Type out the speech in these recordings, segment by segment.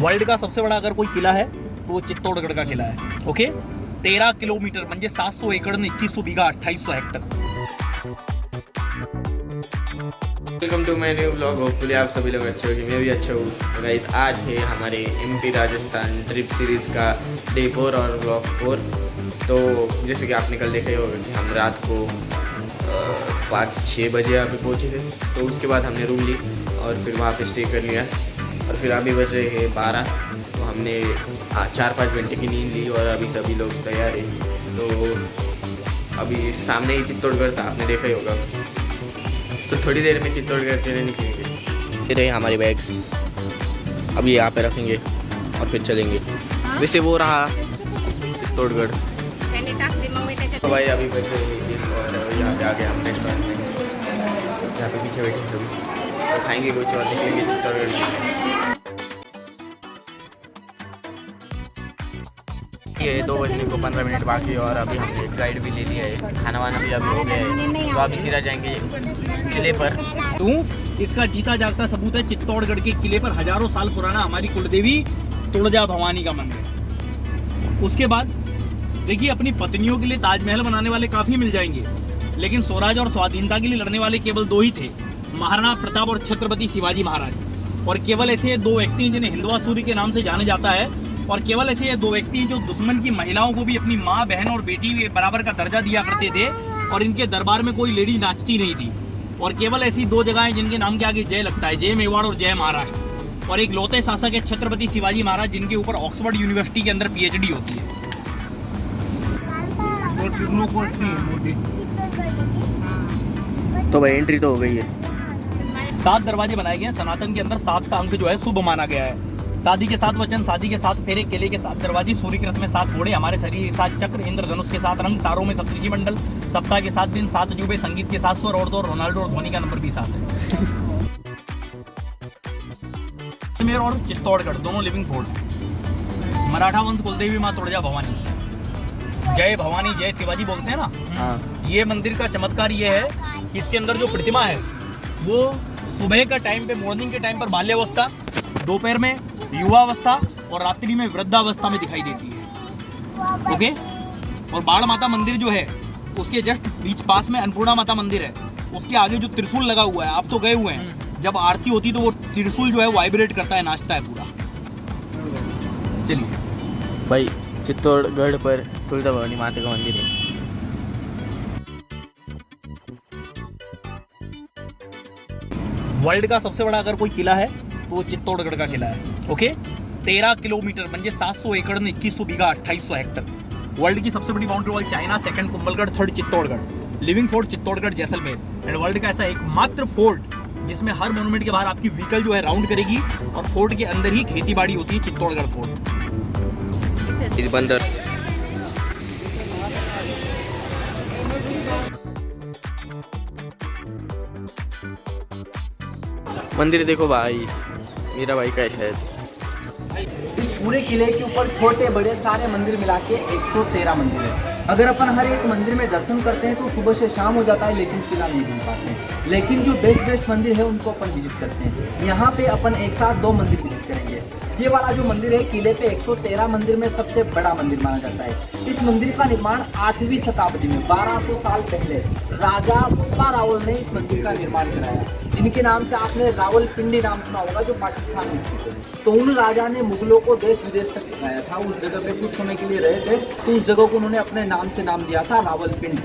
World का सबसे बड़ा अगर कोई किला है तो वो चित्तौड़गढ़ का किला है। ओके, 13 किलोमीटर म्हणजे 700 एकड़ ने 2100 बीघा 2800 hectare. Welcome to my new vlog. Hopefully आप सभी लोग अच्छे होंगे, मैं भी अच्छा हूँ। तो गाइस, आज है हमारे एमपी राजस्थान ट्रिप सीरीज़ का डे 4 और व्लॉग 4। तो जैसे कि आपने कल देखा ही होगा कि हम रात को 5-6 बजे यहाँ पे पहुँचे थे। तो उसके बाद हमने रूम ली और फिर वहाँ पे स्टे कर लिया और फिर अभी बज रहे हैं 12। तो हमने 4-5 घंटे की नींद ली और अभी सभी लोग तैयार हैं। तो अभी सामने ही चित्तौड़गढ़ था, आपने देखा ही होगा। तो थोड़ी देर में चित्तौड़गढ़ के लिए निकलेंगे। ये रहे हमारे बैग्स, अभी यहाँ पे रखेंगे और फिर चलेंगे। वैसे वो रहा चित्तौड़गढ़। तो भाई अभी बैठे और यहाँ पे आ गए हम रेस्टोरेंट में, यहाँ पे पीछे बैठे हैं तो खाएंगे कुछ और निकलेंगे चित्तौड़गढ़। ये 2 बजने को 15 मिनट बाकी और अभी हमने फ्लाइट भी ले लिया है, खाना वाना भी अभी हो गया है। तो अभी सीधा जाएंगे किले पर। इसका जीता जागता सबूत है चित्तौड़गढ़ के किले पर हजारों साल पुराना हमारी कुलदेवी तुळजा भवानी का मंदिर। उसके बाद देखिए, अपनी पत्नियों के लिए ताजमहल बनाने वाले काफी मिल जाएंगे, लेकिन स्वराज और स्वाधीनता के लिए लड़ने वाले केवल 2 ही थे, महाराणा प्रताप और छत्रपति शिवाजी महाराज। और केवल ऐसे 2 व्यक्ति जिन्हें हिंदुआ सूर्य के नाम से जाना जाता है, और केवल ऐसे ये 2 व्यक्ति जो दुश्मन की महिलाओं को भी अपनी माँ, बहन और बेटी बराबर का दर्जा दिया करते थे, और इनके दरबार में कोई लेडी नाचती नहीं थी। और केवल ऐसी 2 जगहें जिनके नाम के आगे जय लगता है, जय मेवाड़ और जय महाराष्ट्र। और एक लौते शासक है छत्रपति शिवाजी महाराज, जिनके ऊपर ऑक्सफोर्ड यूनिवर्सिटी के अंदर PhD होती है। तो भाई एंट्री तो हो गई है। 7 दरवाजे बनाए गए हैं। सनातन के अंदर 7 का अंक जो है शुभ माना गया है। शादी के 7 वचन, शादी के 7 फेरे, केले के 7 दरवाजे, सूर्यकृत में 7 घोड़े, हमारे शरीर के 7 चक्र, इंद्रधनुष के 7 रंग, तारों में सप्तऋषि मंडल, सप्ताह के 7 दिन, 7 अजूबे, संगीत के 7 स्वर और 2 रोनाल्डो और धोनी का नंबर भी 7 है। अजमेर और चित्तौड़गढ़ दोनों लिविंग फोर्ट। मराठा वंश कुलदेवी माँ तुळजा भवानी, जय भवानी जय शिवाजी बोलते हैं ना। हाँ। ये मंदिर का चमत्कार ये है कि इसके अंदर जो प्रतिमा है वो सुबह का टाइम पे, मॉर्निंग के टाइम पर बाल्यावस्था, दोपहर में युवावस्था और रात्रि में वृद्धावस्था में दिखाई देती है। ओके। और बाण माता मंदिर जो है उसके जस्ट बीच पास में अन्नपूर्णा माता मंदिर है। उसके आगे जो त्रिशूल लगा हुआ है, आप तो गए हुए हैं, जब आरती होती तो वो त्रिशूल जो है वाइब्रेट करता है, नाचता है पूरा। चलिए भाई, चित्तौड़गढ़ पर तुळजा भवानी माता का मंदिर है। वर्ल्ड का सबसे बड़ा अगर कोई किला है तो वो चित्तौड़गढ़ का किला है। ओके, 13 किलोमीटर म्हणजे 700 एकड़ ने 2100 बीघा 2800 हेक्टर। वर्ल्ड की सबसे बड़ी boundary wall China, second Kumbhalgarh, third Chittorgarh, living fort Chittorgarh Jaisalmer. And world का ऐसा एकमात्र फोर्ट जिसमें हर मोन्यूमेंट के बाहर आपकी व्हीकल जो है राउंड करेगी, और फोर्ट के अंदर ही खेती बाड़ी होती है, चित्तौड़गढ़ फोर्ट। बंदर मंदिर देखो भाई, मेरा भाई का है शायद। इस पूरे किले के ऊपर छोटे बड़े सारे मंदिर मिला के 113 मंदिर है। अगर अपन हर एक मंदिर में दर्शन करते हैं तो सुबह से शाम हो जाता है, लेकिन किला नहीं घूम पाते हैं। लेकिन जो बेस्ट मंदिर है उनको अपन विजिट करते हैं। यहाँ पे अपन एक साथ 2 मंदिर विजिट करेंगे। ये वाला जो मंदिर है किले पे 113 मंदिर में सबसे बड़ा मंदिर माना जाता है। इस मंदिर का निर्माण 8वीं शताब्दी में 1200 साल पहले राजा पप्पा रावल ने इस मंदिर का निर्माण कराया, जिनके नाम से आपने रावलपिंडी नाम सुना होगा, जो पाकिस्तान में स्थित है। तो उन राजा ने मुगलों को देश विदेश तक दिखाया था। उस जगह पे कुछ समय के लिए रहे थे, तो उस जगह को उन्होंने अपने नाम से नाम दिया था, रावलपिंडी।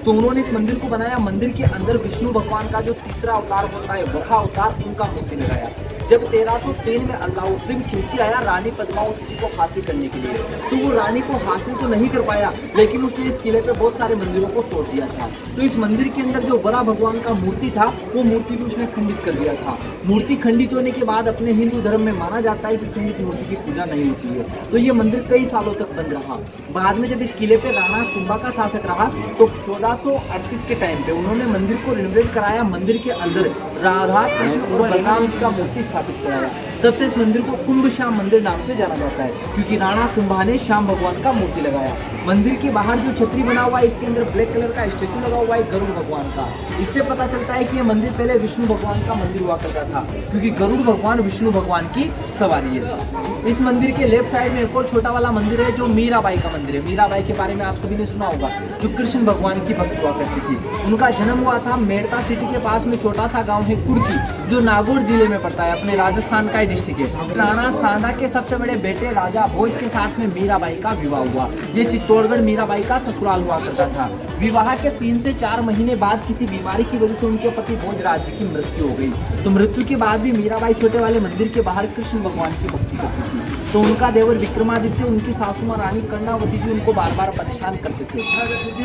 तो उन्होंने इस मंदिर को बनाया। मंदिर के अंदर विष्णु भगवान का जो तीसरा अवतार होता है, वह अवतार, उनका मूर्ति लगाया। जब 1303 में अलाउद्दीन खिलजी आया रानी पद्मावती को हासिल करने के लिए, तो वो रानी को हासिल तो नहीं कर पाया, लेकिन उसने इस किले पे बहुत सारे मंदिरों को तोड़ दिया था। तो इस मंदिर के अंदर जो बड़ा भगवान का मूर्ति था, वो मूर्ति भी उसने खंडित कर दिया था। मूर्ति खंडित होने के बाद अपने हिंदू धर्म में माना जाता है कि खंडित मूर्ति की पूजा नहीं होती है। तो ये मंदिर कई सालों तक बंद रहा। बाद में जब इस किले पे राणा कुंभा का शासक रहा, तो 1438 के टाइम पे उन्होंने मंदिर को रिनोवेट कराया। मंदिर के अंदर राधा कृष्ण और बलराम जी का मूर्ति स्थापित कराया। तब से इस मंदिर को कुंभ श्याम मंदिर नाम से जाना जाता है, क्योंकि राणा कुंभा ने श्याम भगवान का मूर्ति लगाया। मंदिर के बाहर जो छतरी बना हुआ है, इसके अंदर ब्लैक कलर का स्टेचू लगा हुआ है गरुड़ भगवान का। इससे पता चलता है कि ये मंदिर पहले विष्णु भगवान का मंदिर हुआ करता था, क्योंकि गरुड़ भगवान विष्णु भगवान की सवारी है। इस मंदिर के लेफ्ट साइड में एक और छोटा वाला मंदिर है जो मीराबाई का मंदिर है। मीराबाई के बारे में आप सभी ने सुना होगा, जो कृष्ण भगवान की भक्त हुआ करती थी। उनका जन्म हुआ था मेड़ता सिटी के पास में छोटा सा गांव है कुर्की, जो नागौर जिले में पड़ता है, अपने राजस्थान का डिस्ट्रिक्ट है। राणा सांडा के सबसे बड़े बेटे राजा भोज के साथ में मीराबाई का विवाह हुआ। ये चित्तौड़गढ़ मीराबाई का ससुराल हुआ करता था। विवाह के 3 से 4 महीने बाद किसी बीमारी की वजह से उनके पति भोजराज जी की मृत्यु हो गई। तो मृत्यु के बाद भी मीराबाई छोटे वाले मंदिर के बाहर कृष्ण भगवान की भक्ति करती थी। तो उनका देवर विक्रमादित्य, उनकी सासू माँ रानी कर्णावती जी उनको बार बार परेशान करते थे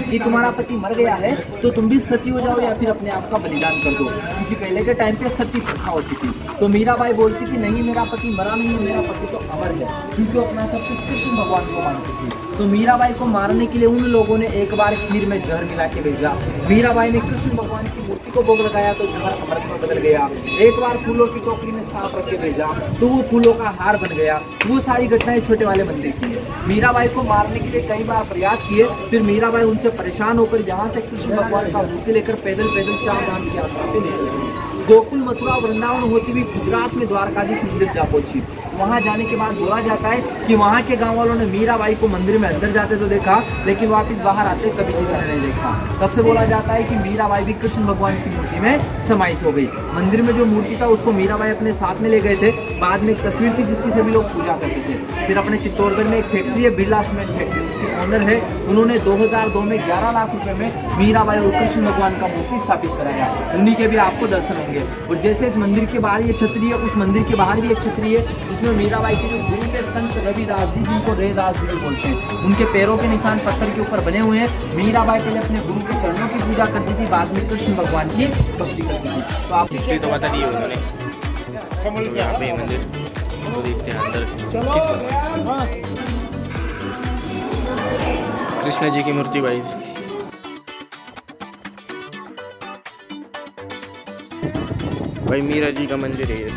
कि तुम्हारा पति मर गया है तो तुम भी सती हो जाओ या फिर अपने आप का बलिदान कर दो, क्योंकि पहले के टाइम पे सती प्रथा होती थी। तो मीराबाई बोलती थी नहीं, मेरा पति मरा नहीं है, मेरा पति तो अमर है, क्योंकि अपना सब कुछ कृष्ण भगवान को मानती थी। तो मीराबाई को मारने के लिए उन लोगों ने एक बार खीर में जहर मिला के भेजा। मीराबाई ने कृष्ण भगवान की मूर्ति को भोग लगाया तो जहर अमृत में बदल गया। एक बार फूलों की टोकरी में सांप रख के भेजा तो वो फूलों का हार बन गया। वो सारी घटनाएं छोटे वाले मंदिर की है। मीराबाई को मारने के लिए कई बार प्रयास किए, फिर मीराबाई उनसे परेशान होकर यहाँ से कृष्ण भगवान का मूर्ति लेकर पैदल 4 धाम की यात्रा पे निकल गई। गोकुल, मथुरा, वृंदावन होती हुई गुजरात में द्वारकाधीश मंदिर जा पहुंची। वहां जाने के बाद बोला जाता है कि वहां के गांव वालों ने मीराबाई को मंदिर में अंदर जाते तो देखा, लेकिन वापस बाहर आते कभी किसी ने नहीं देखा। तब से बोला जाता है कि मीराबाई भी कृष्ण भगवान की मूर्ति में समाहित हो गई। मंदिर में जो मूर्ति था उसको मीराबाई अपने साथ में ले गए थे। बाद में एक तस्वीर थी जिसकी सभी लोग पूजा करते थे। फिर अपने चित्तौड़गढ़ में एक फैक्ट्री है, बिरला सीमेंट फैक्ट्री, उसके ऑनर है, उन्होंने 2002 में 11 लाख रुपए में मीराबाई और कृष्ण भगवान का मूर्ति स्थापित कराया। उन्हीं के भी आपको दर्शन होंगे। और जैसे इस मंदिर के बाहर ये छतरी है, उस मंदिर के बाहर भी एक छतरी है जिसमें मीराबाई के जो गुरु थे संत रविदास जी, जिनको रेदास जी भी बोलते हैं, उनके पैरों के निशान पत्थर के ऊपर बने हुए हैं। मीराबाई पहले अपने गुरु के चरणों की पूजा करती थी, बाद में कृष्ण भगवान की भक्ति करती थी। तो आप हिस्ट्री तो बता दी है उन्होंने। तो यहाँ पे मंदिर तो देखते हैं अंदर कृष्ण जी की मूर्ति भाई। भाई मीरा जी का मंदिर है ये,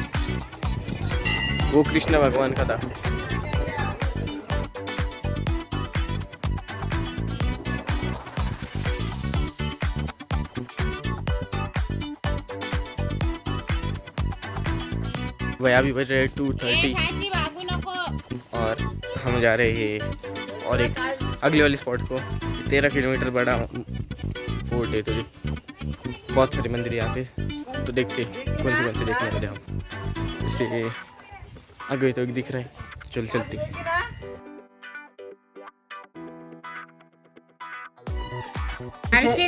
वो कृष्ण भगवान का था। भाई अभी बज रहे 2:30 और हम जा रहे हैं और एक अगले वाले स्पॉट को। 13 किलोमीटर बड़ा फोर्ट है, तो बहुत सारे मंदिर यहाँ पे, तो देखते कौन से देखने वाले हम। जैसे आगे तो एक दिख रहा है, चलते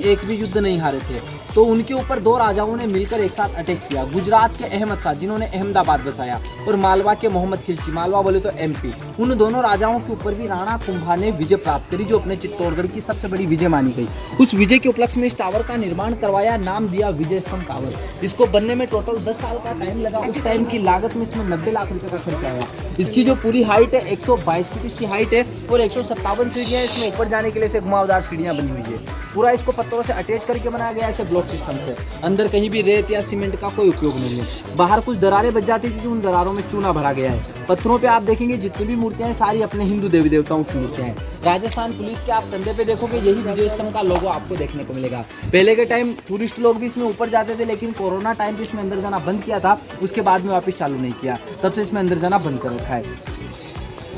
एक भी युद्ध नहीं हारे थे। तो उनके ऊपर 2 राजाओं ने मिलकर एक साथ अटैक किया। गुजरात के अहमद शाह, जिन्होंने अहमदाबाद बसाया, और मालवा के मोहम्मद खिलची, मालवा बोले तो MP, उन दोनों राजाओं के ऊपर भी राणा कुंभा ने विजय प्राप्त करी, जो अपने चित्तौड़गढ़ की सबसे बड़ी विजय मानी गई। उस विजय के उपलक्ष्य में इस टावर का निर्माण करवाया, नाम दिया विजय स्तंभ टावर। इसको बनने में टोटल 10 साल का टाइम लगा। उस टाइम की लागत में इसमें 90 लाख रुपए का खर्च आया। इसकी जो पूरी हाइट है 122 फीट इसकी हाइट है और 157 सीढ़ियाँ इसमें ऊपर जाने के लिए से घुमावदार सीढ़ियाँ बनी हुई है। पूरा इसको पत्थरों से अटैच करके बनाया गया है, ऐसे ब्लॉक सिस्टम से। अंदर कहीं भी रेत या सीमेंट का कोई उपयोग नहीं है। बाहर कुछ दरारें बच जाती थी, उन दरारों में चूना भरा गया है। पत्थरों पे आप देखेंगे जितनी भी मूर्तियां हैं सारी अपने हिंदू देवी देवताओं की मूर्तियां हैं। राजस्थान पुलिस के आप कंधे पे देखोगे यही विजय स्तंभ का लोगो आपको देखने को मिलेगा। पहले के टाइम टूरिस्ट लोग भी इसमें ऊपर जाते थे, लेकिन कोरोना टाइम पे इसमें अंदर जाना बंद किया था, उसके बाद में वापस चालू नहीं किया, तब से इसमें अंदर जाना बंद कर रखा है।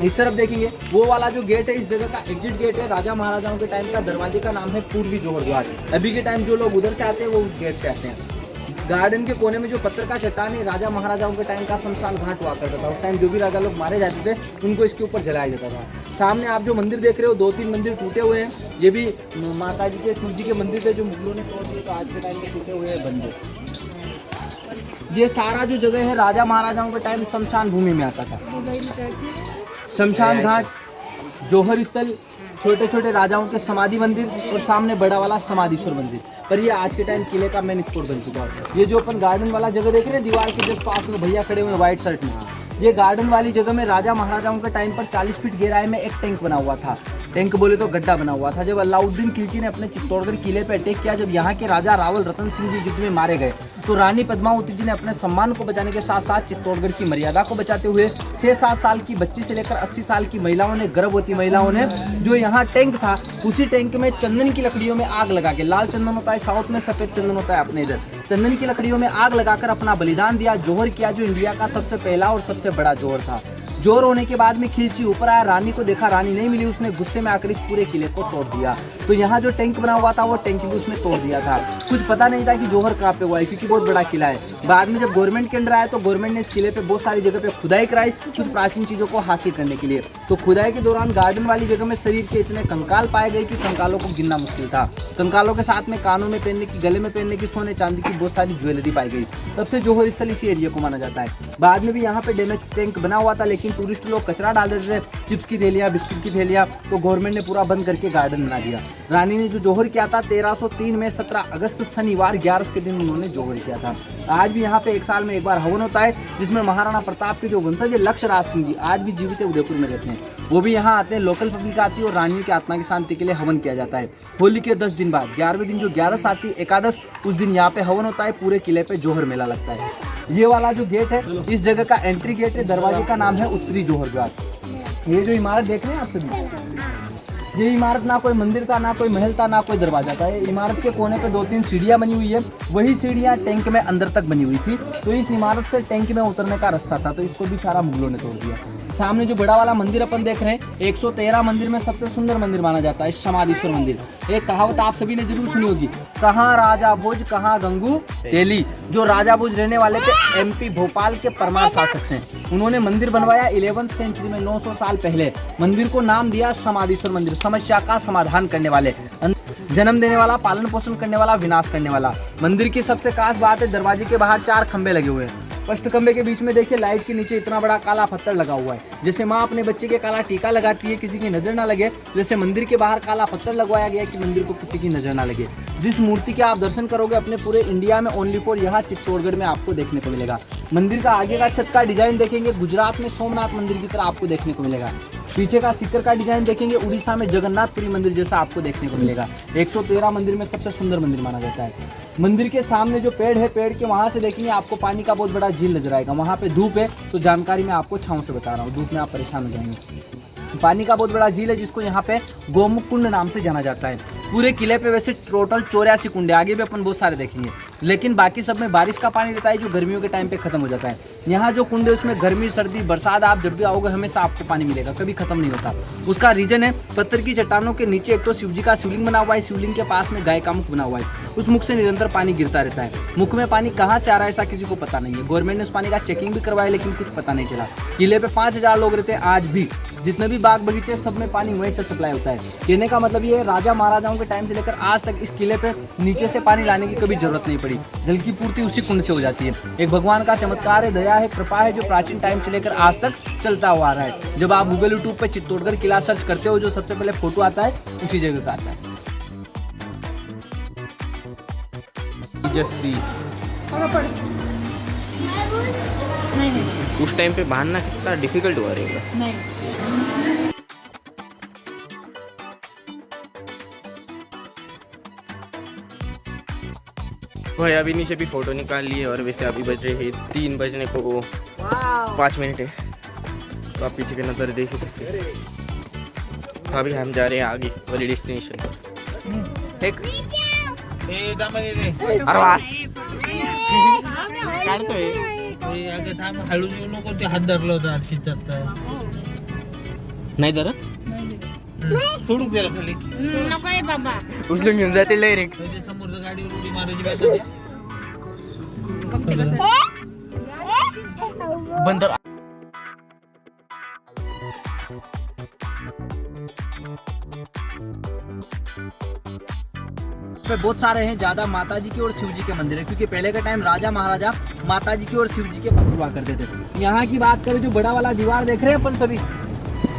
इस तरफ देखेंगे वो वाला जो गेट है, इस जगह का एग्जिट गेट है। राजा महाराजाओं के टाइम का दरवाजे का नाम है पूर्वी जोहर द्वार। अभी के टाइम जो लोग उधर से आते हैं वो उस गेट से आते हैं। गार्डन के कोने में जो पत्थर का चट्टान है, राजा महाराजाओं के टाइम का शमशान घाट हुआ करता था। उस टाइम जो भी राजा लोग मारे जाते थे उनको इसके ऊपर जलाया जाता था। सामने आप जो मंदिर देख रहे हो, 2-3 मंदिर टूटे हुए हैं। ये भी माता जी के, शिव जी के मंदिर थे जो मुगलों ने तोड़ दिए, तो आज के टाइम में टूटे हुए हैं मंदिर। ये सारा जो जगह है राजा महाराजाओं के टाइम शमशान भूमि में आता था। शमशान घाट, जौहर स्थल, छोटे छोटे राजाओं के समाधि मंदिर और सामने बड़ा वाला समाधीश्वर मंदिर। पर ये आज के टाइम किले का मेन स्पॉट बन चुका है। ये जो अपन गार्डन वाला जगह देख रहे हैं, दीवार के जस्ट पास में भैया खड़े हुए हैं व्हाइट शर्ट में, ये गार्डन वाली जगह में राजा महाराजाओं के टाइम पर 40 फीट गहराई में एक टैंक बना हुआ था। टैंक बोले तो गड्ढा बना हुआ था। जब अलाउद्दीन खिलजी ने अपने चित्तौड़गढ़ किले पर अटैक किया, जब यहाँ के राजा रावल रतन सिंह जी युद्ध में मारे गए, तो रानी पद्मावती जी ने अपने सम्मान को बचाने के साथ साथ चित्तौड़गढ़ की मर्यादा को बचाते हुए 6-7 साल की बच्ची से लेकर 80 साल की महिलाओं ने, गर्भवती महिलाओं ने, जो यहाँ टैंक था उसी टैंक में चंदन की लकड़ियों में आग लगा के, लाल चंदन होता है साउथ में, सफेद चंदन होता है अपने इधर, चंदन की लकड़ियों में आग लगाकर अपना बलिदान दिया, जोहर किया, जो इंडिया का सबसे पहला और सबसे बड़ा जोहर था। जोर होने के बाद में खिलजी ऊपर आया, रानी को देखा, रानी नहीं मिली, उसने गुस्से में आकर इस पूरे किले को तोड़ दिया। तो यहाँ जो टैंक बना हुआ था वो टैंक भी उसने तोड़ दिया था। कुछ पता नहीं था कि जोहर कहाँ पे हुआ है, क्योंकि बहुत बड़ा किला है। बाद में जब गवर्नमेंट के अंडर आया तो गवर्नमेंट ने इस किले पे बहुत सारी जगह पे खुदाई कराई कुछ प्राचीन चीजों को हासिल करने के लिए। तो खुदाई के दौरान गार्डन वाली जगह में शरीर के इतने कंकाल पाए गए कि कंकालों को गिनना मुश्किल था। कंकालों के साथ में कानों में पहनने की, गले में पहनने की, सोने चांदी की बहुत सारी ज्वेलरी पाई गई। तब से जोहर स्थल इसी एरिया को माना जाता है। बाद में भी यहाँ पे डैमेज टैंक बना हुआ था, लेकिन टूरिस्ट लोग कचरा डाल देते थे, चिप्स की थैलियाँ, बिस्किट की थैलियाँ, तो गवर्नमेंट ने पूरा बंद करके गार्डन बना दिया। रानी ने जो जोहर किया था 1303 में 17 अगस्त शनिवार 11 के दिन उन्होंने जोहर किया था। आज भी यहाँ पे एक साल में एक बार हवन होता है, जिसमें महाराणा प्रताप के जो वंशज है लक्ष्यराज सिंह जी आज भी जीवित है, उदयपुर में रहते हैं, वो भी यहाँ आते हैं। लोकल पब्लिक आती है और रानियों की आत्मा की शांति के लिए हवन किया जाता है। होली के 10 दिन बाद 11वें दिन जो 11 आती एकादश, उस दिन यहाँ पे हवन होता है। पूरे किले पे जोहर मेला लगता है। ये वाला जो गेट है इस जगह का एंट्री गेट है, दरवाजे का नाम है उत्तरी जोहर द्वार। ये जो इमारत देख रहे हैं आप सभी, ये इमारत ना कोई मंदिर था, ना कोई महल था, ना कोई दरवाजा था। ये इमारत के कोने पे 2-3 सीढ़ियाँ बनी हुई है, वही सीढ़ियाँ टैंक में अंदर तक बनी हुई थी। तो इस इमारत से टैंक में उतरने का रास्ता था, तो इसको भी सारा मुगलों ने तोड़ दिया। सामने जो बड़ा वाला मंदिर अपन देख रहे हैं, 113 मंदिर में सबसे सुंदर मंदिर माना जाता है समाधीश्वर मंदिर। एक कहावत आप सभी ने जरूर सुनी होगी, कहाँ राजा भोज कहाँ गंगू तेली। जो राजा भोज रहने वाले थे MP भोपाल के परमार शासक हैं, उन्होंने मंदिर बनवाया 11वीं सेंचुरी में 900 साल पहले। मंदिर को नाम दिया समाधीश्वर मंदिर, समस्या का समाधान करने वाले, जन्म देने वाला, पालन पोषण करने वाला, विनाश करने वाला। मंदिर की सबसे खास बात है दरवाजे के बाहर 4 खंबे लगे हुए हैं। फर्स्ट खंबे के बीच में देखिए लाइट के नीचे इतना बड़ा काला पत्थर लगा हुआ है। जैसे माँ अपने बच्चे के काला टीका लगाती है किसी की नजर ना लगे, जैसे मंदिर के बाहर काला पत्थर लगवाया गया कि मंदिर को किसी की नजर ना लगे। जिस मूर्ति के आप दर्शन करोगे अपने पूरे इंडिया में ओनली फॉर यहाँ चित्तौड़गढ़ में आपको देखने को मिलेगा। मंदिर का आगे का छत का डिजाइन देखेंगे गुजरात में सोमनाथ मंदिर की तरह आपको देखने को मिलेगा। पीछे का सिक्कर का डिजाइन देखेंगे उड़ीसा में जगन्नाथपुरी मंदिर जैसा आपको देखने को मिलेगा। 113 मंदिर में सबसे सुंदर मंदिर माना जाता है। मंदिर के सामने जो पेड़ है, पेड़ के वहाँ से देखेंगे आपको पानी का बहुत बड़ा झील नजर आएगा। वहाँ पे धूप है तो जानकारी मैं आपको छाँव से बता रहा हूँ, धूप में आप परेशान हो जाएंगे। पानी का बहुत बड़ा झील है जिसको यहाँ पे गोमुख कुंड नाम से जाना जाता है। पूरे किले पे वैसे टोटल 84 कुंड है, आगे भी अपन बहुत सारे देखेंगे, लेकिन बाकी सब में बारिश का पानी रहता है जो गर्मियों के टाइम पे खत्म हो जाता है। यहाँ जो कुंड है उसमें गर्मी सर्दी बरसात आप जब भी आओगे हमेशा आपको पानी मिलेगा, कभी खत्म नहीं होता। उसका रीजन है पत्थर की चट्टानों के नीचे एक तो शिव जी का शिवलिंग बना हुआ है, शिवलिंग के पास में गाय का मुख बना हुआ है, उस मुख से निरंतर पानी गिरता रहता है। मुख में पानी कहाँ से आ रहा है ऐसा किसी को पता नहीं है। गवर्नमेंट ने उस पानी का चेकिंग भी करवाया लेकिन कुछ पता नहीं चला। किले पे 5000 लोग रहते हैं आज भी, जितने भी बाग बगीचे सब में पानी वहीं से सप्लाई होता है। कहने का मतलब ये है राजा महाराजाओं के टाइम से लेकर आज तक इस किले पे नीचे से पानी लाने की कभी जरूरत नहीं पड़ी, जल की पूर्ति उसी कुंड से हो जाती है। एक भगवान का चमत्कार है, दया है, कृपा है, जो प्राचीन टाइम से लेकर आज तक चलता हुआ आ रहा है। जब आप गूगल यूट्यूब पे चित्तौड़गढ़ किला सर्च करते हो जो सबसे पहले फोटो आता है उसी जगह का आता है। जस्सी नहीं उस टाइम पे बांधना कितना डिफिकल्ट हुआ रहेगा। नहीं भाई अभी नीचे भी फोटो निकाल लिए और वैसे अभी बज रहे हैं 3 बजने को 5 मिनट है, तो आप पीछे के नज़र देख ही सकते हैं। तो अभी हम जा रहे हैं आगे वाली डेस्टिनेशन पर। एक अरवास काढतोय हळू येऊ नको, ते हात धरलं होतं आरशीत नाही धरत, सोडून गेला खाली, नकोय बाबा, उचलून घेऊन जातील डायरेक्ट। समोर गाडीवर उडी मारायची बात होती। बंद पे बहुत सारे हैं, ज्यादा माता जी के और शिव जी के मंदिर है, क्योंकि पहले के टाइम राजा महाराजा माता जी के और शिव जी के मंदिर हुआ करते थे। यहाँ की बात करें जो बड़ा वाला दीवार देख रहे हैं अपन सभी,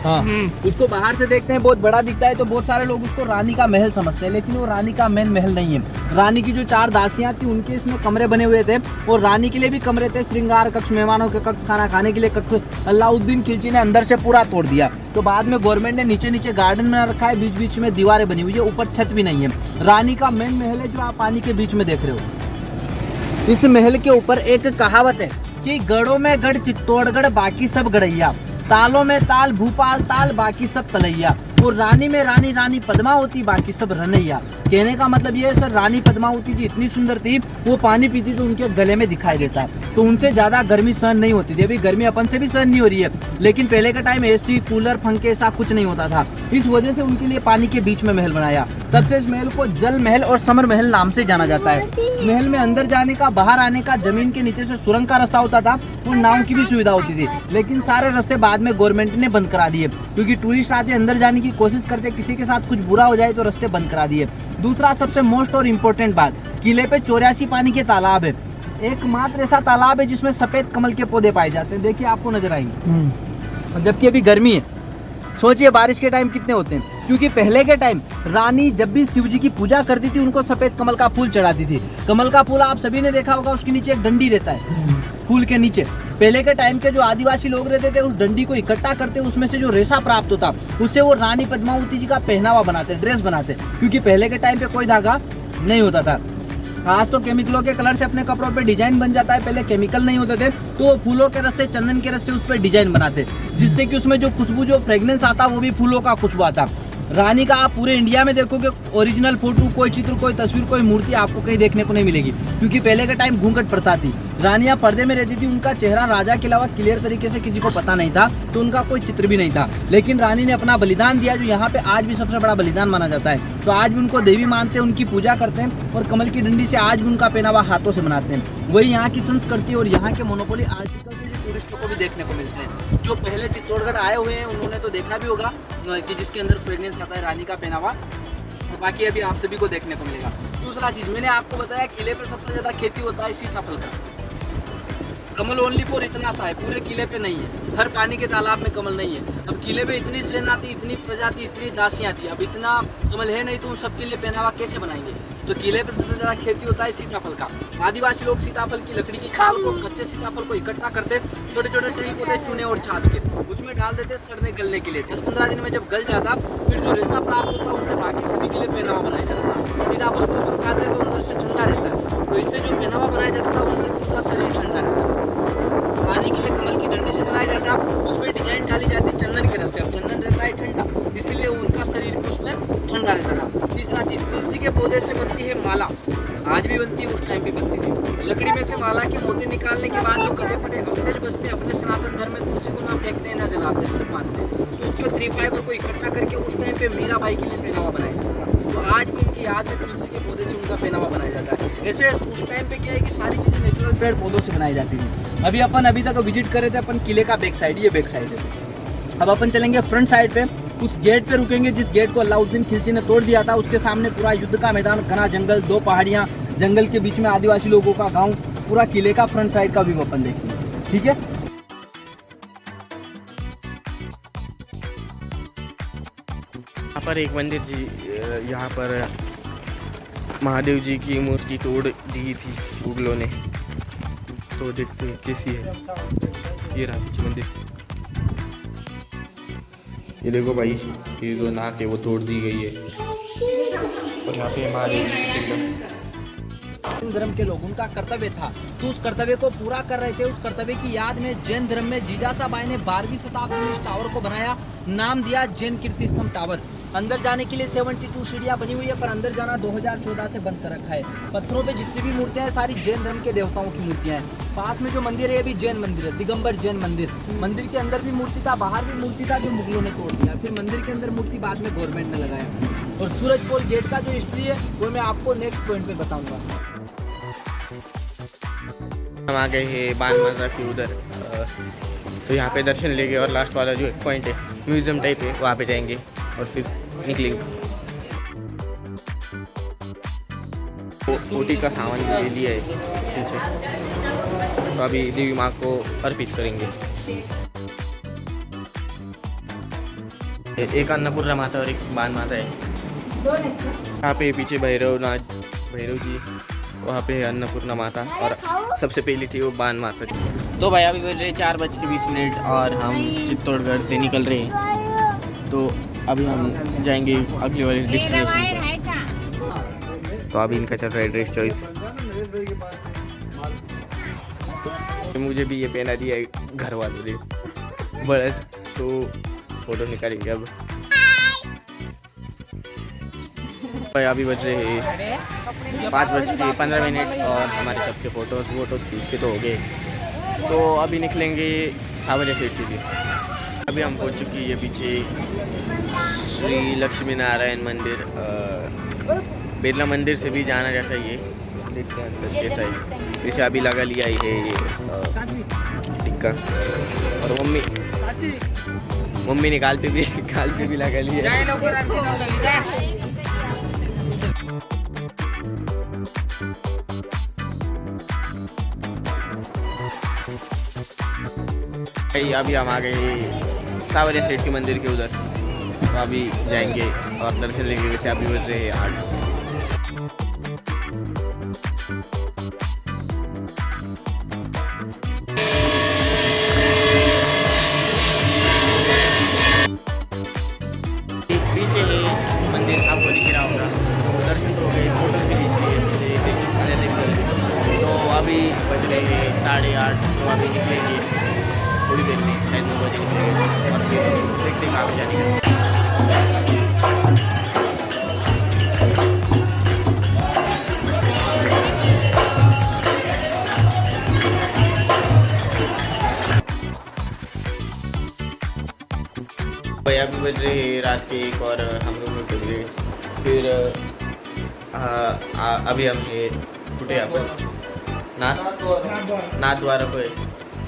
हाँ, उसको बाहर से देखते हैं बहुत बड़ा दिखता है, तो बहुत सारे लोग उसको रानी का महल समझते हैं, लेकिन वो रानी का मेन महल नहीं है। रानी की जो 4 दासियां थी उनके इसमें कमरे बने हुए थे, और रानी के लिए भी कमरे थे, श्रृंगार कक्ष, मेहमानों के कक्ष, खाना खाने के लिए कक्ष। अलाउद्दीन खिलजी ने अंदर से पूरा तोड़ दिया, तो बाद में गवर्नमेंट ने नीचे नीचे गार्डन बना रखा है, बीच बीच में दीवारें बनी हुई है, ऊपर छत भी नहीं है। रानी का मेन महल है जो आप पानी के बीच में देख रहे हो। इस महल के ऊपर एक कहावत है कि गढ़ों में गढ़ चित्तौड़गढ़ बाकी सब गढ़ैया, तालों में ताल भूपाल ताल बाकी सब तलैया, और रानी में रानी रानी पद्मावती बाकी सब रनैया। कहने का मतलब ये है सर, रानी पद्मावती जी इतनी सुंदर थी, वो पानी पीती तो उनके गले में दिखाई देता है, तो उनसे ज़्यादा गर्मी सहन नहीं होती थी। अभी गर्मी अपन से भी सहन नहीं हो रही है, लेकिन पहले के टाइम एसी कूलर पंखे ऐसा कुछ नहीं होता था, इस वजह से उनके लिए पानी के बीच में महल बनाया। तब से इस महल को जल महल और समर महल नाम से जाना जाता है। महल में अंदर जाने का, बाहर आने का, जमीन के नीचे से सुरंग का रास्ता होता था, और नाव की भी सुविधा होती थी, लेकिन सारे रास्ते बाद में गवर्नमेंट ने बंद करा दिए, क्योंकि टूरिस्ट आते अंदर जाने की कोशिश करते, किसी के साथ कुछ बुरा हो जाए तो रास्ते बंद करा दिए। दूसरा सबसे मोस्ट और इम्पोर्टेंट बात, किले पे 84 पानी के तालाब है, एकमात्र ऐसा तालाब है जिसमें सफेद कमल के पौधे पाए जाते हैं, देखिए आपको नजर आएंगे। जबकि अभी गर्मी है, सोचिए बारिश के टाइम कितने होते हैं, क्योंकि पहले के टाइम रानी जब भी शिव जी की पूजा करती थी, उनको सफेद कमल का फूल चढ़ाती थी। कमल का फूल आप सभी ने देखा होगा, उसके नीचे एक डंडी रहता है, फूल के नीचे। पहले के टाइम के जो आदिवासी लोग रहते थे, उस डंडी को इकट्ठा करते, उसमें से जो रेशा प्राप्त होता, उससे वो रानी पद्मावती जी का पहनावा बनाते, ड्रेस बनाते, क्योंकि पहले के टाइम पे कोई धागा नहीं होता था। आज तो केमिकलों के कलर से अपने कपड़ों पे डिजाइन बन जाता है, पहले केमिकल नहीं होते थे, तो फूलों के रस से, चंदन के रस से उस पर डिजाइन बनाते, जिससे कि उसमें जो खुशबू, जो फ्रेग्रेंस आता, वो भी फूलों का खुशबू आता। रानी का आप पूरे इंडिया में देखोगे ओरिजिनल फोटो, कोई चित्र, कोई तस्वीर, कोई मूर्ति आपको कहीं देखने को नहीं मिलेगी, क्योंकि पहले के टाइम घूंघट प्रथा थी, रानियां पर्दे में रहती थी, उनका चेहरा राजा के अलावा क्लियर तरीके से किसी को पता नहीं था, तो उनका कोई चित्र भी नहीं था। लेकिन रानी ने अपना बलिदान दिया, जो यहाँ पे आज भी सबसे बड़ा बलिदान माना जाता है, तो आज भी उनको देवी मानते हैं, उनकी पूजा करते हैं, और कमल की डंडी से आज भी उनका पहनावा हाथों से बनाते हैं। वही यहाँ की संस्कृति और यहाँ के मोनोपोली आर्टिकल टूरिस्टों को भी देखने को मिलते हैं। जो पहले चित्तौड़गढ़ आए हुए हैं उन्होंने तो देखा भी होगा कि जिसके अंदर फ्रेग्रेंस आता है रानी का पहनावा, और बाकी अभी आप सभी को देखने को मिलेगा। दूसरा चीज मैंने आपको बताया, किले पर सबसे ज्यादा खेती होता है सीताफल का। कमल ओनली फॉर इतना सा है, पूरे किले पे नहीं है, हर पानी के तालाब में कमल नहीं है। अब किले पे इतनी सेना आती, इतनी प्रजाति, इतनी दासियां थी, अब इतना कमल है नहीं, तो उन सबके लिए पहनावा कैसे बनाएंगे? तो किले पे सबसे ज़्यादा खेती होता है सीताफल का। आदिवासी लोग सीताफल की लकड़ी की छाल को, कच्चे सीताफल को इकट्ठा करते, छोटे छोटे ट्रिक होते, चूने और छाछ के, उसमें डाल देते सड़ने गलने के लिए। 10-15 दिन में जब गल जाता, फिर जो रेशा प्राप्त होता, उससे बाकी सभी के लिए पहनावा बनाया जाता। सीताफल को अपन खाते हैं तो अंदर से ठंडा रहता है, तो इससे जो पहनावा बनाया जाता है उनसे उनका शरीर ठंडा रहता है। रानी के लिए कमल की डंडी से बनाया जाता है, उसमें डिजाइन डाली जाती है चंदन के रस से। अब चंदन रहता है ठंडा, इसीलिए उनका शरीर भी उससे ठंडा रहता था। तीसरा चीज, तुलसी के पौधे से बनती है माला, आज भी बनती है, उस टाइम भी बनती थी। लकड़ी में से माला के मोती निकालने के बाद जो कटे पटे अवशेष बचते हैं, अपने सनातन धर्म में तुलसी को ना फेंकते हैं ना जलाते हैं, सिर्फ मानते हैं, तो उसके 3 फाइबर को इकट्ठा करके उस टाइम पे मीराबाई के लिए पहनावा बनाया जाता था। तो आज भी उनकी याद में तुलसी के पौधे से उनका पहनावा बनाया जाता है। ऐसे उस टाइम पे क्या है कि सारी चीजें नेचुरल पेड़ पौधों से बनाई जाती थी। अभी तक विजिट करे थे अपन किले का बैक साइड, ये बैक साइड है। अब अपन चलेंगे फ्रंट साइड पे, उस गेट पे रुकेंगे जिस गेट को अलाउद्दीन खिलजी ने तोड़ दिया था। उसके सामने पूरा युद्ध का मैदान, घना जंगल, 2 पहाड़ियाँ, जंगल के बीच में आदिवासी लोगों का गांव, पूरा किले का फ्रंट साइड का व्यू अपन देखेंगे, ठीक है। यहाँ पर एक मंदिर जी, यहाँ पर महादेव जी की मूर्ति तोड़ दी थी मुगलों ने, तो देखते कैसी है। ये रहा पीछे मंदिर, ये देखो भाई, ये जो नाक है वो तोड़ दी गई है, और यहाँ पे महादेव जी की पिंड। धर्म के लोग, उनका कर्तव्य था, तो उस कर्तव्य को पूरा कर रहे थे। उस कर्तव्य की याद में जैन धर्म में जीजासाबाई ने 12वीं शताब्दी में इस टावर को बनाया, नाम दिया जैन कीर्ति स्तंभ टावर। अंदर जाने के लिए 72 सीढ़ियां बनी हुई है, पर अंदर जाना 2014 से बंद कर रखा है। पत्थरों पे जितनी भी मूर्तियां हैं, सारी जैन धर्म के देवताओं की मूर्तियां हैं। पास में जो मंदिर है, ये भी जैन मंदिर है, दिगंबर जैन मंदिर। मंदिर के अंदर भी मूर्ति था, बाहर भी मूर्ति था, जो मुगलों ने तोड़ दिया। फिर मंदिर के अंदर मूर्ति बाद में गवर्नमेंट ने लगाया। और सूरजपोल गेट का जो हिस्ट्री है, वो मैं आपको नेक्स्ट पॉइंट पे बताऊंगा। हम आ गए हैं बान माता के उधर, तो यहाँ पे दर्शन लेंगे, और लास्ट वाला जो एक पॉइंट है म्यूजियम टाइप है, वहाँ पे जाएंगे और फिर निकलेंगे। कोटी का सामान ले लिया है पीछे, तो अभी देवी माँ को अर्पित करेंगे। एक अन्नपूर्णा माता और एक बान माता है। यहाँ पे पीछे भैरव जी, वहाँ पे अन्नपूर्णा माता और सबसे पहली थी वो बान माता जी। तो भाई अभी बज रहे 4:20 और हम चित्तौड़गढ़ से निकल रहे हैं। तो अभी हम जाएंगे अगली वाली डेस्टिनेशन पे। तो अभी इनका चल रहा है ड्रेस चॉइस। मुझे भी ये पहना दिया है घर वालों ने बड़े, तो फोटो निकालेंगे अब। अभी बज रहे हैं 5:15 और हमारे सबके फोटोज खींच के तो हो गए। तो अभी निकलेंगे सावरिया सेठ के लिए। अभी हम पहुंच चुकी है ये पीछे श्री लक्ष्मी नारायण मंदिर, बिरला मंदिर से भी जाना जाता है ये। देखते हैं अंदर कैसा है। पीछे अभी लगा लिया ही है ये टिक्का, और मम्मी ने गाल पे भी लगा लिया है। अभी हम आ गए सावरिया सेठ के मंदिर के उधर। तो अभी जाएंगे और दर्शन लेंगे। वैसे अभी बज रहे हैं 8। पीछे है मंदिर, आपको दिख रहा होगा। तो दर्शन हो गए, फोटो भी खींच लिए पीछे। तो अभी बज रहे हैं 8:30। तो अभी निकलेंगे थोड़ी देर में, शायद 9 बजे निकलेंगे और फिर देखते हैं कहाँ जाने का। भाई अभी बज रहे हैं रात के 1 और हम रूम में चल गए। फिर अभी हम ये टूटे यहाँ पर नाथ द्वारा को है।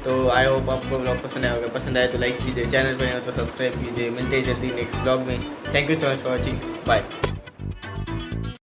तो आई होप आपको ब्लॉग पसंद आया होगा। पसंद आए तो लाइक कीजिए, चैनल पर हो तो सब्सक्राइब कीजिए। मिलते हैं जल्दी नेक्स्ट ब्लॉग में। Thank you so much for watching, bye.